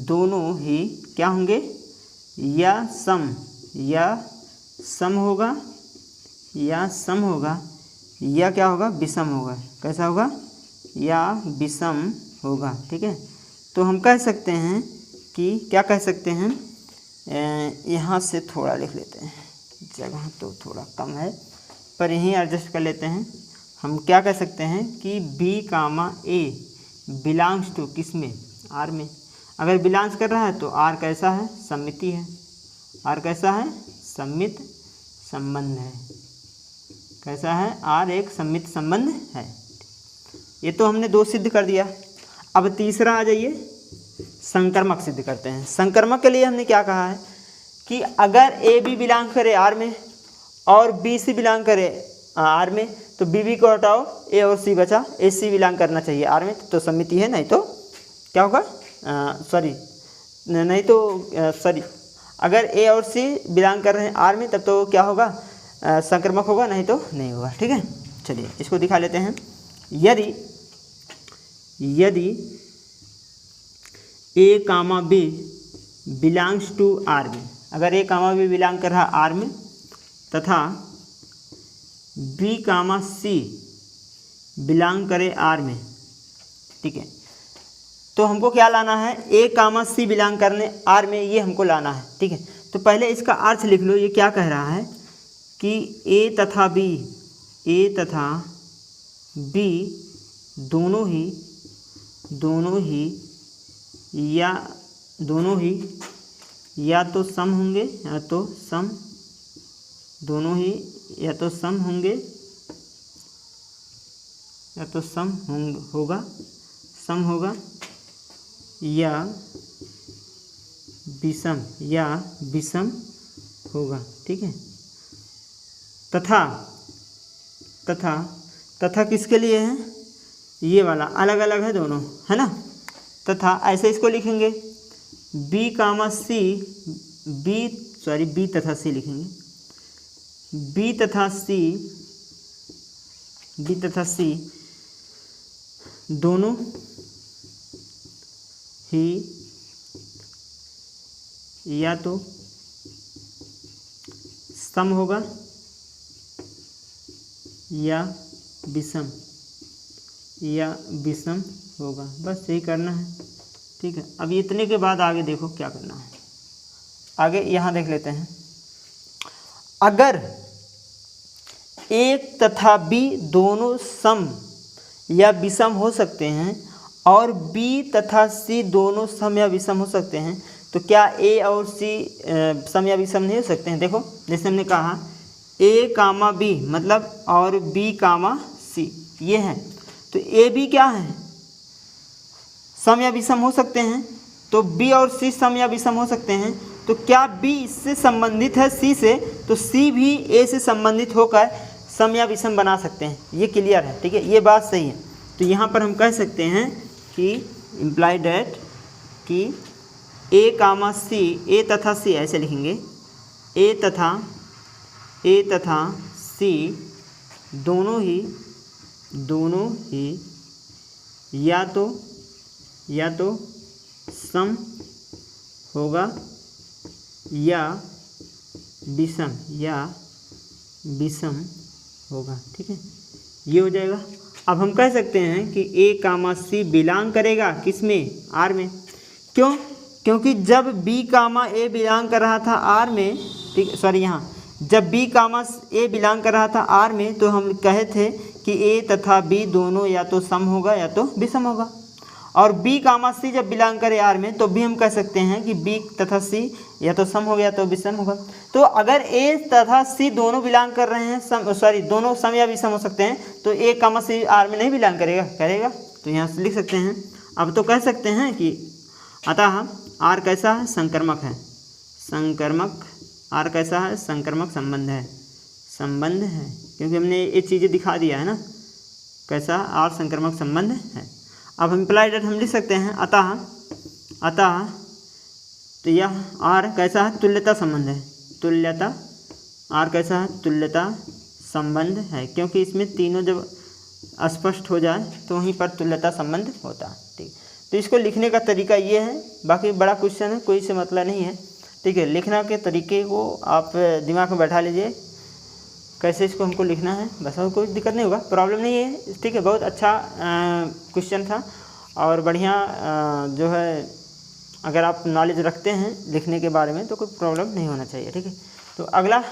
दोनों ही क्या होंगे, या सम होगा या क्या होगा, विषम होगा। कैसा होगा, या विषम होगा। ठीक है, तो हम कह सकते हैं कि क्या कह सकते हैं, यहाँ से थोड़ा लिख लेते हैं, जगह तो थोड़ा कम है पर यहीं एडजस्ट कर लेते हैं। हम क्या कह सकते हैं कि B comma A belongs to किस में, आर में। अगर बिलोंग्स कर रहा है तो आर कैसा है, सम्मिति है। आर कैसा है, सम्मित संबंध है। कैसा है, आर एक सम्मित संबंध है। ये तो हमने 2 सिद्ध कर दिया। अब तीसरा आ जाइए, संकर्मक सिद्ध करते हैं। संकर्मक के लिए हमने क्या कहा है कि अगर ए बी बिलोंग करे आर में और बी सी बिलोंग करे आर में, तो बी बी को हटाओ, ए और सी बचा, ए सी बिलोंग करना चाहिए आर में, तो सम्मिति है। नहीं तो क्या होगा, अगर ए और सी बिलोंग कर रहे हैं आर में, तब तो क्या होगा, संक्रमक होगा, नहीं तो नहीं होगा। ठीक है, चलिए इसको दिखा लेते हैं। यदि ए कामा बी बिलोंग्स टू आर में, अगर ए कामा बी बिलोंग कर रहा आर में, तथा बी कामा सी बिलोंग करे आर में। ठीक है, तो हमको क्या लाना है, ए कामा सी बिलोंग करने आर में, ये हमको लाना है। ठीक है, तो पहले इसका अर्थ लिख लो। ये क्या कह रहा है कि ए तथा बी दोनों ही या तो सम होंगे या तो सम, दोनों ही या तो सम होंगे या तो सम होगा या विषम होगा। ठीक है, तथा किसके लिए है, ये वाला अलग अलग है दोनों, है ना। तथा ऐसे इसको लिखेंगे, बी कामा सी, बी तथा सी लिखेंगे। बी तथा सी दोनों ही या तो सम होगा या विषम होगा। बस यही करना है, ठीक है। अब इतने के बाद आगे देखो क्या करना है। आगे यहाँ देख लेते हैं। अगर एक तथा बी दोनों सम या विषम हो सकते हैं और बी तथा सी दोनों सम या विषम हो सकते हैं, तो क्या ए और सी सम या विषम नहीं हो सकते हैं? देखो जैसे हमने कहा ए कामा बी मतलब और बी कामा सी ये है, तो ए बी क्या है? सम या विषम हो सकते हैं। तो बी और सी सम या विषम हो सकते हैं, तो क्या बी इससे संबंधित है सी से, तो सी भी ए से संबंधित होकर सम या विषम बना सकते हैं। ये क्लियर है, ठीक है, ये बात सही है। तो यहाँ पर हम कह सकते हैं कि इम्प्लाई डैट कि ए कामा सी, ए तथा सी ऐसे लिखेंगे, ए तथा सी दोनों ही या तो सम होगा या विषम होगा, ठीक है, ये हो जाएगा। अब हम कह सकते हैं कि ए कामा सी बिलोंग करेगा किस में? आर में। क्यों? क्योंकि जब बी कामा ए बिलोंग कर रहा था आर में, ठीक, सॉरी यहाँ जब बी कामा ए बिलोंग कर रहा था आर में, तो हम कहे थे कि ए तथा बी दोनों या तो सम होगा या तो विषम होगा। और बी कामा सी जब बिलोंग करे आर में, तो भी हम कह सकते हैं कि बी तथा सी या तो सम हो गया तो विषम होगा। तो अगर ए तथा सी दोनों बिलोंग कर रहे हैं, दोनों सम या विषम हो सकते हैं, तो ए कामा सी आर में नहीं बिलोंग करेगा। तो यहाँ से लिख सकते हैं। अब तो कह सकते हैं कि अतः आर कैसा है? संक्रमक है। आर कैसा है? संक्रमक संबंध है, क्योंकि हमने ये चीज़ें दिखा दिया है ना, कैसा? आर संक्रमक संबंध है। अब इम्प्लाइड हम लिख सकते हैं अतः तो यह आर कैसा है? तुल्यता संबंध है। आर कैसा है? तुल्यता संबंध है, क्योंकि इसमें तीनों जब स्पष्ट हो जाए तो वहीं पर तुल्यता संबंध होता है, ठीक। तो इसको लिखने का तरीका ये है, बाकी बड़ा क्वेश्चन है, कोई से मतलब नहीं है, ठीक है। लिखना के तरीके को आप दिमाग में बैठा लीजिए, कैसे इसको हमको लिखना है, बस और कोई दिक्कत नहीं होगा, प्रॉब्लम नहीं है, ठीक है। बहुत अच्छा क्वेश्चन था और बढ़िया जो है, अगर आप नॉलेज रखते हैं लिखने के बारे में तो कोई प्रॉब्लम नहीं होना चाहिए, ठीक है। तो अगला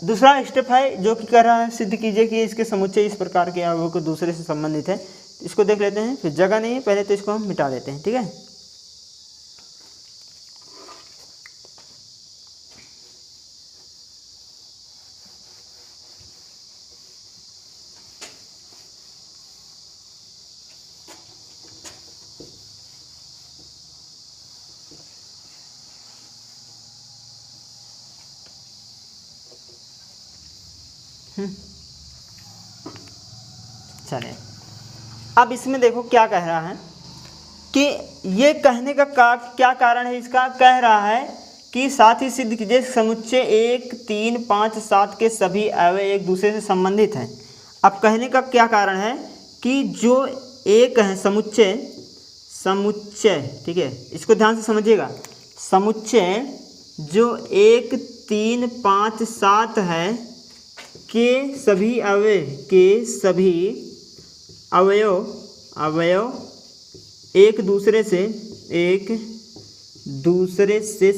दूसरा स्टेप है जो कि कह रहा है सिद्ध कीजिए कि इसके समुच्चय इस प्रकार के अवयवों को दूसरे से संबंधित है। इसको देख लेते हैं, फिर जगह नहीं है, पहले तो इसको हम मिटा देते हैं, ठीक है। चलिए अब इसमें देखो क्या कह रहा है कि ये कहने का क्या कारण है इसका? कह रहा है कि साथ ही सिद्ध कीजिए समुच्चय 1, 3, 5, 7 के सभी अवयव एक दूसरे से संबंधित हैं। अब कहने का क्या कारण है कि जो एक है समुच्चय, ठीक है, इसको ध्यान से समझिएगा। समुच्चय जो 1, 3, 5, 7 है के सभी अवयव एक दूसरे से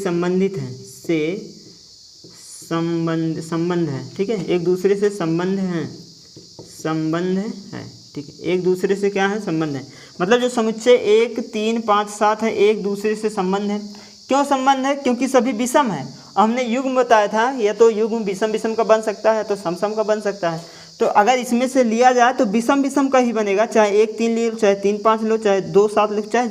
संबंधित हैं, संबंध है, ठीक है, एक दूसरे से संबंध है, ठीक है, एक दूसरे से क्या है? संबंध है। मतलब जो समुच्चय 1, 3, 5, 7 है एक दूसरे से संबंध है। क्यों संबंध है? क्योंकि सभी विषम है। हमने युग्म बताया था, या तो युग्म विषम का बन सकता है, तो सम का बन सकता है। तो अगर इसमें से लिया जाए तो विषम का ही बनेगा, चाहे 1, 3 लो, चाहे 3, 5 लो, चाहे 2, 7 लो, चाहे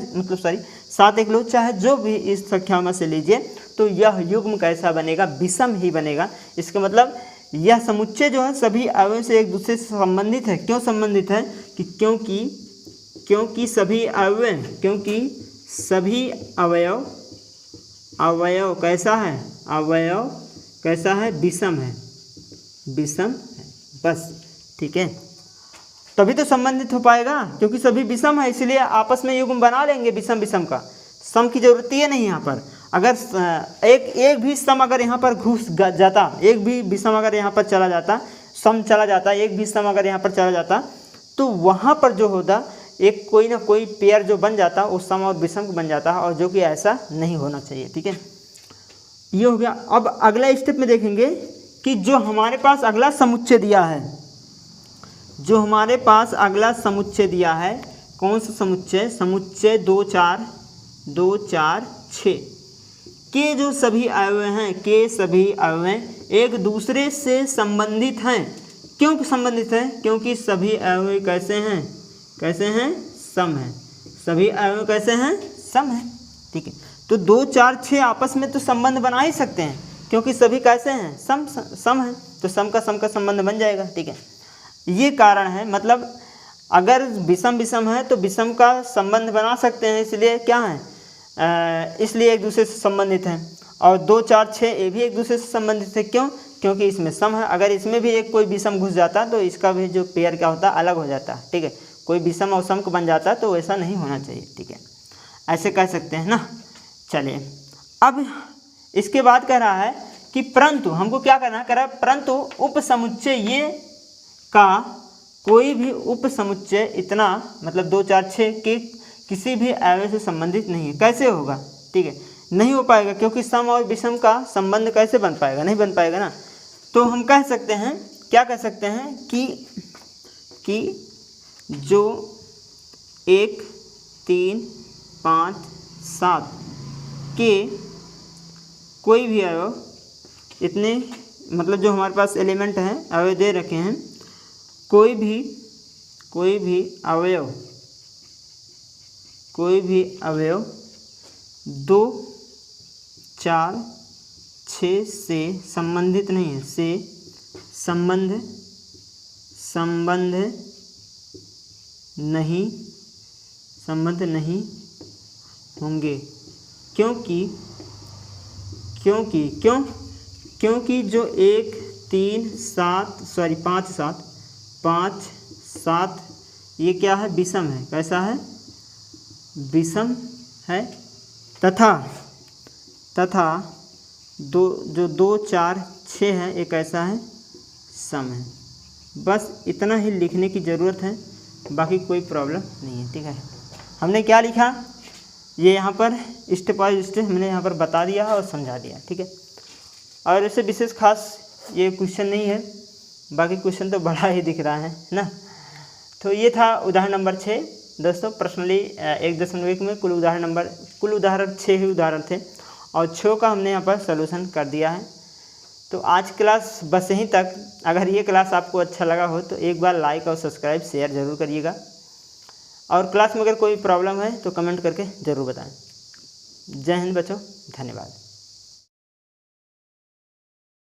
7, 1 लो, चाहे जो भी इस संख्या में से लीजिए, तो यह युग्म कैसा बनेगा? विषम ही बनेगा। इसका मतलब यह समुच्चय जो है सभी अवयव से एक दूसरे से संबंधित है। क्यों संबंधित है? कि क्योंकि सभी अवयव कैसा है? विषम है, बस, ठीक है। तभी तो संबंधित हो पाएगा, क्योंकि सभी विषम है, इसलिए आपस में युग्म बना लेंगे विषम का। सम की जरूरत ही नहीं यहाँ पर। अगर एक भी सम अगर यहाँ पर घुस जाता, एक भी विषम अगर यहाँ पर चला जाता, सम चला जाता, एक भी सम अगर यहाँ पर चला जाता तो वहाँ पर जो होता एक कोई ना कोई पेयर जो बन जाता वो सम और विषम बन जाता है, और जो कि ऐसा नहीं होना चाहिए। ठीक है, ये हो गया। अब अगला स्टेप में देखेंगे कि जो हमारे पास अगला समुच्चय दिया है, जो हमारे पास अगला समुच्चय दिया है, कौन सा समुच्चय? समुच्चय 2 4 2 4 6 के जो सभी अवयव हैं, के सभी अवयव एक दूसरे से संबंधित हैं। क्यों संबंधित हैं? क्योंकि सभी अवयव कैसे हैं? कैसे हैं? सम हैं। सभी अवयव कैसे हैं? सम हैं। ठीक है, तो 2 4 6 आपस में तो संबंध बना ही सकते हैं, क्योंकि सभी कैसे हैं? सम हैं, तो सम का संबंध बन जाएगा। ठीक है, ये कारण है, मतलब अगर विषम विषम है तो विषम का संबंध बना सकते हैं, इसलिए क्या है, इसलिए एक दूसरे से संबंधित हैं। और 2 4 6 ये भी एक दूसरे से संबंधित है। क्यों? क्योंकि इसमें सम है। अगर इसमें भी एक कोई विषम घुस जाता तो इसका भी जो पेयर क्या होता अलग हो जाता। ठीक है, कोई विषम और सम बन जाता तो वैसा नहीं होना चाहिए। ठीक है, ऐसे कह सकते हैं ना। चलिए, अब इसके बाद कह रहा है कि परंतु हमको क्या करना है, कह रहा है परंतु उप समुच्चय ये का कोई भी उप समुच्चय इतना, मतलब 2 4 6 के किसी भी अवयव से संबंधित नहीं है। कैसे होगा? ठीक है, नहीं हो पाएगा, क्योंकि सम और विषम का संबंध कैसे बन पाएगा? नहीं बन पाएगा ना। तो हम कह सकते हैं, क्या कह सकते हैं कि जो 1 3 5 7 के कोई भी अवयव, इतने मतलब जो हमारे पास एलिमेंट हैं, अवयव दे रखे हैं, कोई भी अवयव 2 4 6 से संबंधित नहीं है, से संबंध नहीं होंगे। क्योंकि जो 5 7 ये क्या है? विषम है। कैसा है? विषम है। तथा 2 4 6 है, एक ऐसा है, सम है। बस इतना ही लिखने की ज़रूरत है, बाकी कोई प्रॉब्लम नहीं है। ठीक है, हमने क्या लिखा ये यहाँ पर स्टेप बाय स्टेप हमने यहाँ पर बता दिया और समझा दिया। ठीक है, और ऐसे विशेष खास ये क्वेश्चन नहीं है, बाकी क्वेश्चन तो बड़ा ही दिख रहा है ना। तो ये था उदाहरण नंबर 6 दोस्तों। पर्सनली 1.1 में कुल उदाहरण 6 ही उदाहरण थे, और 6 का हमने यहाँ पर सलूशन कर दिया है। तो आज क्लास बस यहीं तक। अगर ये क्लास आपको अच्छा लगा हो तो एक बार लाइक और सब्सक्राइब शेयर ज़रूर करिएगा, और क्लास में अगर कोई प्रॉब्लम है तो कमेंट करके ज़रूर बताएं। जय हिंद बच्चों, धन्यवाद।